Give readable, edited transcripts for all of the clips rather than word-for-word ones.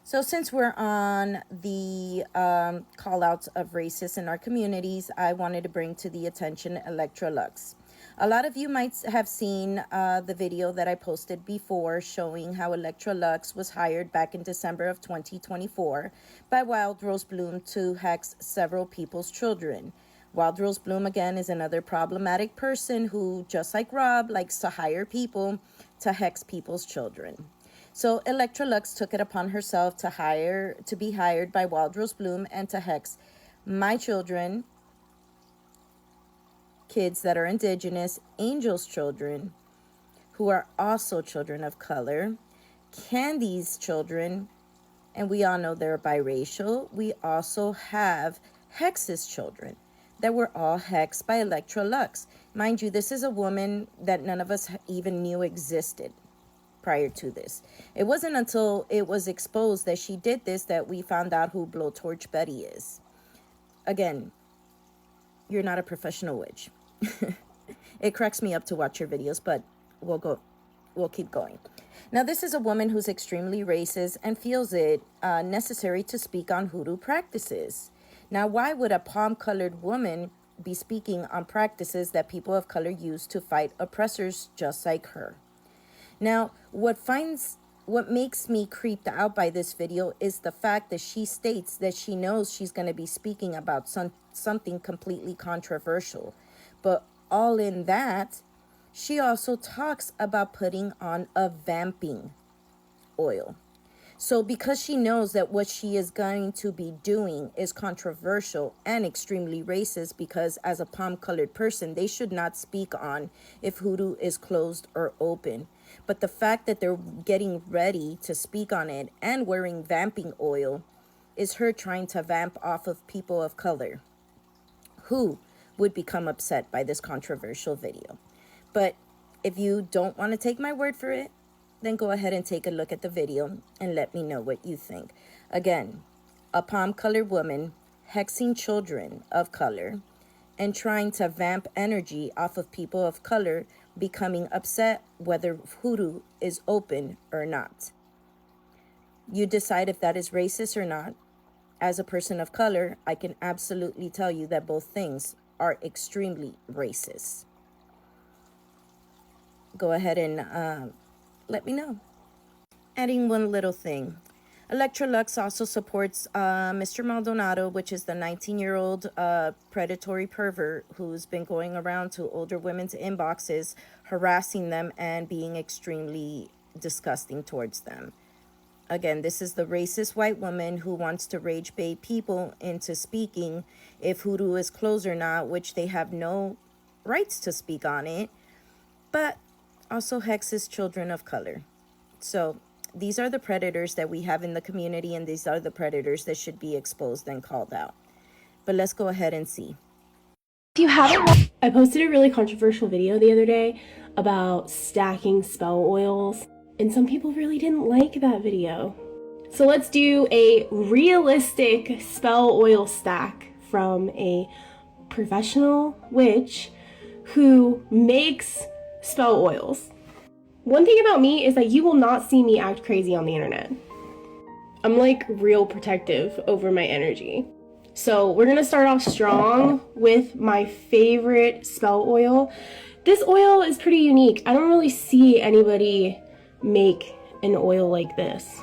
So since we're on the call outs of racists in our communities, I wanted to bring to the attention Electra Lux. A lot of you might have seen the video that I posted before showing how Electra Lux was hired back in December of 2024 by Wild Rose Bloom to hex several people's children. Wild Rose Bloom, again, is another problematic person who, just like Rob, likes to hire people to hex people's children. So Electra Lux took it upon herself to be hired by Wild Rose Bloom and to hex my children, kids that are indigenous, Angel's children, who are also children of color, Candy's children, and we all know they're biracial. We also have Hex's children that were all hexed by Electra Lux. Mind you, this is a woman that none of us even knew existed prior to this. It wasn't until it was exposed that she did this that we found out who Blowtorch Betty is. Again, you're not a professional witch. It cracks me up to watch your videos, but we'll keep going. Now, this is a woman who's extremely racist and feels it necessary to speak on hoodoo practices. Now, why would a palm-colored woman be speaking on practices that people of color use to fight oppressors just like her? Now, what makes me creeped out by this video is the fact that she states that she knows she's going to be speaking about something completely controversial. But all in that, she also talks about putting on a vamping oil. So because she knows that what she is going to be doing is controversial and extremely racist, because as a palm-colored person, they should not speak on if hoodoo is closed or open. But the fact that they're getting ready to speak on it and wearing vamping oil is her trying to vamp off of people of color who would become upset by this controversial video. But if you don't want to take my word for it, then go ahead and take a look at the video and let me know what you think. Again, a palm-colored woman hexing children of color and trying to vamp energy off of people of color becoming upset whether hoodoo is open or not. You decide if that is racist or not. As a person of color, I can absolutely tell you that both things are extremely racist. Go ahead and let me know. Adding one little thing. Electra Lux also supports Mr. Maldonado, which is the 19-year-old predatory pervert who's been going around to older women's inboxes, harassing them and being extremely disgusting towards them. Again, this is the racist white woman who wants to rage bait people into speaking if hoodoo is closed or not, which they have no rights to speak on it, but also hexes children of color. So these are the predators that we have in the community, and these are the predators that should be exposed and called out. But let's go ahead and see. If you haven't, I posted a really controversial video the other day about stacking spell oils, and some people really didn't like that video. So let's do a realistic spell oil stack from a professional witch who makes spell oils. One thing about me is that you will not see me act crazy on the internet. I'm like real protective over my energy. So we're gonna start off strong with my favorite spell oil. This oil is pretty unique. I don't really see anybody make an oil like this.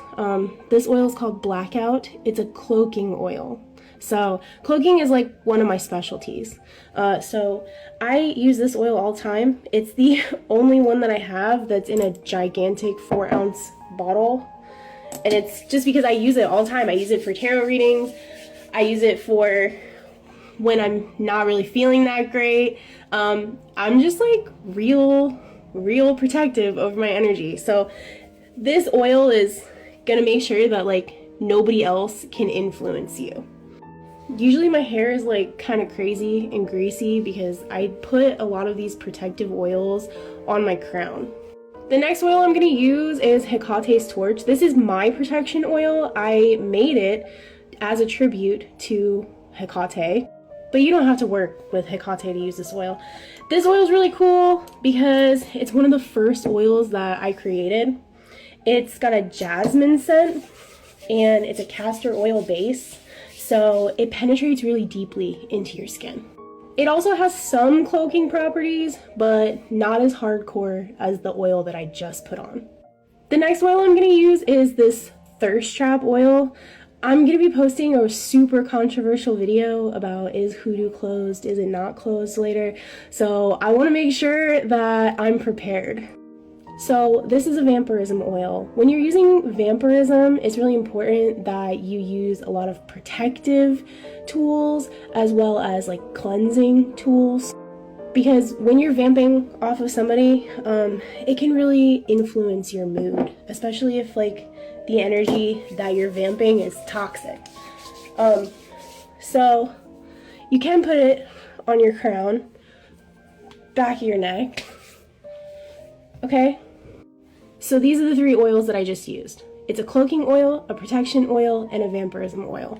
This oil is called Blackout. It's a cloaking oil. So cloaking is like one of my specialties. So I use this oil all the time. It's the only one that I have that's in a gigantic 4-ounce bottle. And it's just because I use it all the time. I use it for tarot readings. I use it for when I'm not really feeling that great. I'm just like real protective over my energy. So this oil is gonna make sure that like nobody else can influence you. Usually my hair is like kind of crazy and greasy because I put a lot of these protective oils on my crown. The next oil I'm going to use is Hecate's Torch. This is my protection oil. I made it as a tribute to Hecate, but you don't have to work with Hecate to use this oil. This oil is really cool because it's one of the first oils that I created. It's got a jasmine scent. and it's a castor oil base, so it penetrates really deeply into your skin. It also has some cloaking properties, but not as hardcore as the oil that I just put on. The next oil I'm going to use is this thirst trap oil. I'm going to be posting a super controversial video about is Hoodoo closed, is it not closed later, so I want to make sure that I'm prepared. So this is a vampirism oil. When you're using vampirism, it's really important that you use a lot of protective tools as well as like cleansing tools. Because when you're vamping off of somebody, it can really influence your mood, especially if like the energy that you're vamping is toxic. So you can put it on your crown, back of your neck, okay? So these are the 3 oils that I just used. It's a cloaking oil, a protection oil, and a vampirism oil.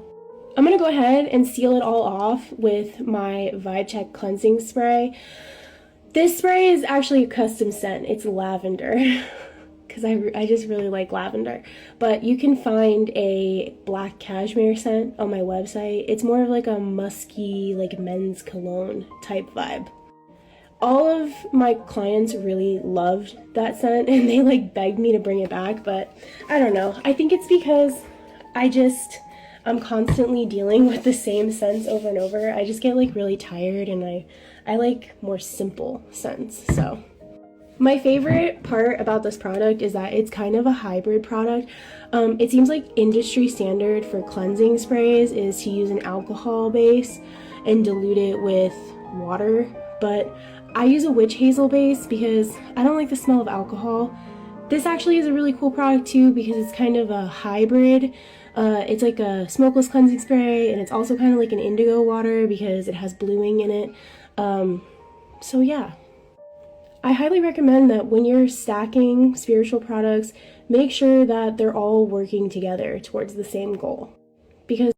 I'm going to go ahead and seal it all off with my Vibe Check cleansing spray. This spray is actually a custom scent. It's lavender because I just really like lavender. But you can find a black cashmere scent on my website. It's more of like a musky, like men's cologne type vibe. All of my clients really loved that scent and they like begged me to bring it back, but I don't know. I think it's because I'm constantly dealing with the same scents over and over. I just get like really tired and I like more simple scents. So my favorite part about this product is that it's kind of a hybrid product. It seems like industry standard for cleansing sprays is to use an alcohol base and dilute it with water, but I use a witch hazel base because I don't like the smell of alcohol. This actually is a really cool product too because it's kind of a hybrid. It's like a smokeless cleansing spray, and it's also kind of like an indigo water because it has bluing in it. So yeah, I highly recommend that when you're stacking spiritual products, make sure that they're all working together towards the same goal. Because